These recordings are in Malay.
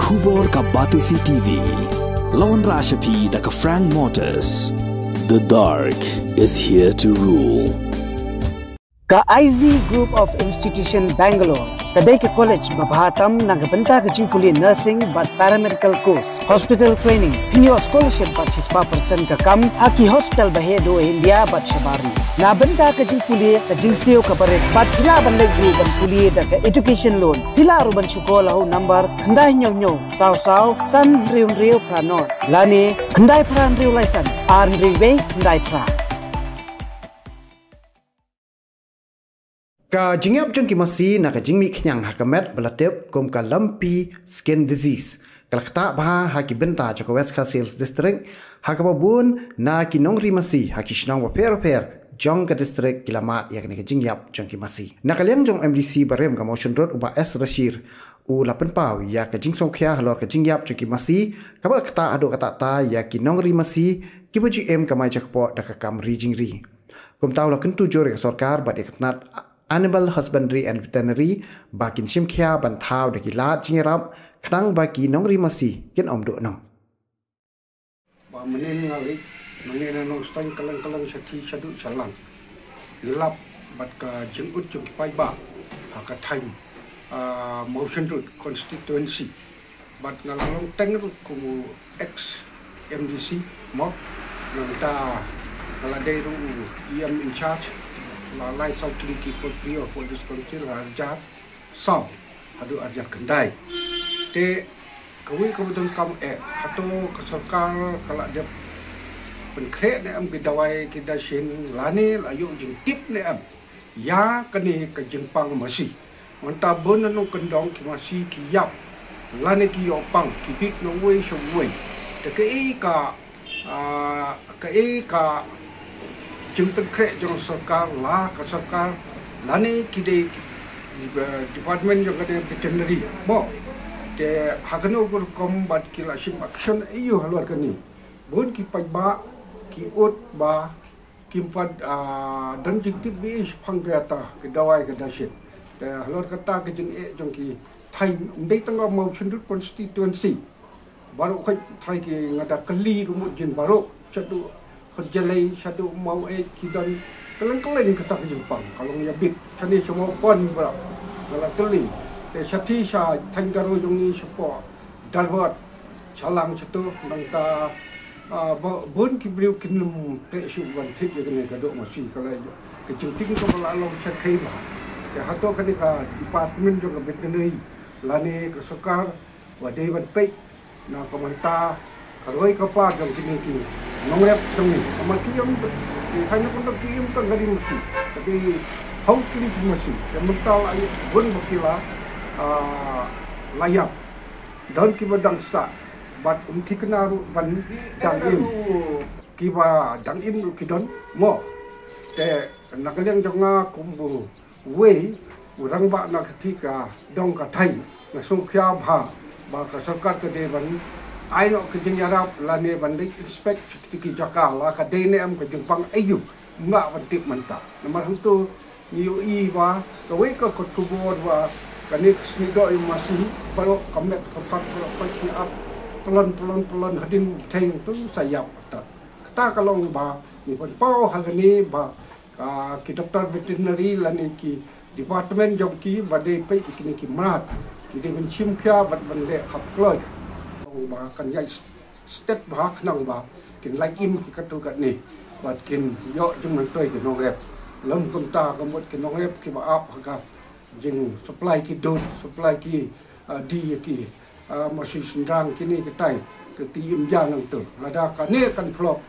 Khubor ka Batisi TV. Lawan Rashapi da ka Frank Motors. The dark is here to rule. Ka IZ Group of Institution Bangalore. Kadai ke college babhatam nagabanta ke jingkuli nursing but paramedical course. Hospital training. Pinyo scholarship but 6% ka kam. Haki hospital bahedo India but shabari. Nabanta ke jingkuli ke jingseo ka barik. But pila bandai group ban kuli da ke education loan. Pila ruban syukola ho number. Kandai nyo sao san riu pranot. Lani kandai pran riu laisan. Arn riu kandai pran. Ka Jingïap jong ki Masi na ka jingmi knyang hakamet belatep kom ka lumpy skin disease. Kalakta bah haki benta joko West Coast Sales District hakababun na ki nongri Masi haki shnang wa per jong ka district kilamat yakni ka Jingïap jong ki Masi. Na kaliang jong MDC Barim ka Mawshynrut uba S Rashir u lapen pau ya ka Shimkhia halor ka Jingïap jong ki Masi kabal kata ado kata ta ya ki nongri Masi ki boji em ka mai jakpo da ka kam ri jingri. Kom tahu la kentu jore ka sarkar bad ikatnat Animal Husbandry and Veterinary bakin Shimkhia bantau de kilat Jingïap knang baki nongri Masi kin omdo nong. Ba menin ngali menin no stang kalang syaki syadu salang. Lilap bat ka jengut jong pai ba ka time Mawshynrut constituency bat ngalalong teng ku ex MDC mo nang ta kaladai ru IM in charge la lai sau kliki ko prio ko diskontir harja sau adu arja kendai te kawi ko betul kam hato ka sarkar kala dia penkre ne am bidawai kita shin lani layu jing tip ne am ya kani ka jingpang Masi manta bon no kendong ki Masi ki yap lani ki yo pang ki big no way so way te ka Jumpen krek jong sarkar la ka sarkar lani kide department jong kade veterinary mo te hagano gur combat kila sim action ayu halwar kani bon ki pajba ki ot ba kimpat dan jingtip bi phanggata ke dawai ke dasit te halwar kata ke jong ki thai ndai tanga Mawshynrut constituency baru khai thai ki ngada kali rumut jin baru chatu kerjalai satu mau kidan keleng kata Jepang kalau ya bit kani semua pon berap kalau keling te sati sa tanggaru jongi sepo dalbot salang satu nangta bon kibriu kinum te suban thik kene kadok Masi kalau kecingting ko malalong sa kaiba te hato kani ka department jo ka veterinary lani ka sokar wadai ban pe na komanta Karoi kapar jam kini nongrep jam ni, amaki jam ni hanya pun kirim tak dari Masi, tapi haus kini Masi. Yang mental ayat pun berkila layak dan kiba dangsa, bat kena ban dangim, kiba dangim kidon mo. Te nakaliang jonga kumbu way urang ba nak ketika dong katai, nasungkya bah kasarkar kedevan. I know ke Jingïap lani bandai inspect tiki jaka la ka dene am ke jingpang ayu nga bantip manta nomor itu niu I wa ka we ka kutubor wa kanik snido I Masi palo kamet ka pat ka ki up pelon hadin teng tu sayap ta kata kalong ba ni pon pau hagani ba ki doktor veterinary lani ki department job ki badai pe ki marat ki de Shimkhia bat bande khap kloi ba kan yai state ba khnang ba kin lai im ki katu kat ni bat kin yo jung man toi ki nong rep lam kum ta ka mot ki nong rep ki ba ap ka jing supply ki do supply ki di ki Masi sindang kini ki tai ke ti im ja nang tu lada ka ne kan flop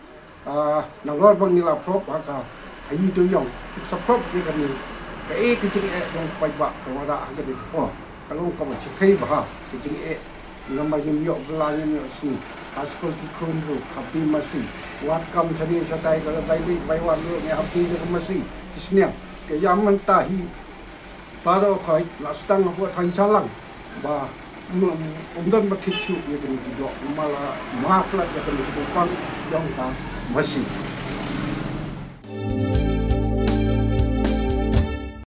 nang rod bang ni la flop ba ka hai tu yong support ki kan ni ka ki jing dong pai ba ka wada ka ni ko kalau ka ma chi kai ba ki jing nama jumyo belanya sini askol ki kundu happy Masi wat kam sani satai kalau bai wan lu ni happy ke Masi kisnya ke yaman tahi paro khoi lastang ho than chalang ba umdan batik chu ye ni do mala maafla ke ni pang dong ka Masi